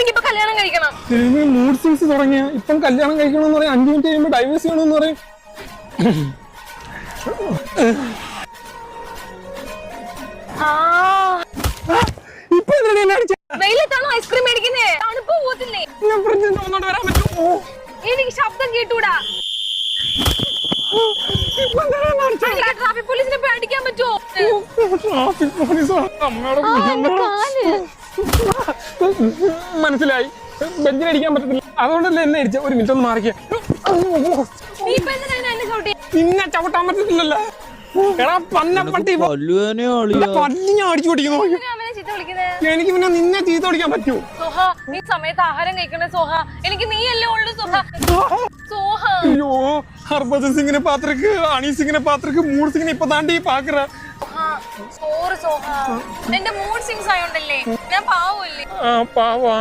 എനിക്കിപ്പോ കല്യാണം കഴിക്കണം. മൂഡ് സ്വിങ്സ് തുടങ്ങിയ ഇപ്പം കല്യാണം കഴിക്കണമെന്ന് പറയും, 5 മിനിറ്റ് കഴിയുമ്പോ ഡൈവേഴ്സ് ചെയ്യണമെന്ന് പറയും. ഇപ്പൊ വെയിലത്താണോ ഐസ്ക്രീം മേടിക്കുന്നേ? തണുപ്പ് പോകത്തില്ലേ? ഞാൻ ഫ്രിഡ്ജിൽ ഒന്നോട്ട് വരാൻ പറ്റുമോ? എനിക്ക് ശബ്ദം കേട്ടൂടാ. ട്രാഫിക് പോലീസിനെ പോയി അടിക്കാൻ പറ്റുമോ? ട്രാഫിക് പോലീസോ? മനസ്സിലായി, ബെഞ്ചിനടിക്കാൻ പറ്റത്തില്ല, അതുകൊണ്ടല്ലേ എന്നെ അടിച്ച. ഒരു മിനിറ്റ് ഒന്ന് മാറിക്കേ. നിന്നെ ചവിട്ടാൻ പറ്റത്തില്ലല്ലോ. എടാ പന്നപ്പട്ടി, പല്ലി ഞാൻ അടിച്ചു പൊട്ടിക്കുന്നു. എനിക്ക് പിന്നെ നിന്നെ ചീത്ത ഓടിക്കാൻ പറ്റുമോ? സോഹ, നീ സമയത്ത് ആഹാരം കഴിക്കണേ സോഹ. എനിക്ക് നീയല്ലേ ഉള്ളു സോഹ. സോഹ അയ്യോ, ഹർഭജൻ സിംഗിനെ പാത്രക്ക്, ഹണി സിംഗിനെ പാത്രക്ക്, മൂഡ് സിംഗിനെ ഇപ്പൊ താണ്ടി പാക്കറ. സോറി സോഹ, എന്റെ മൂഡ് സിങ്സ് ആയോണ്ടല്ലേ, ഞാൻ പാവല്ലേ. പാവാ.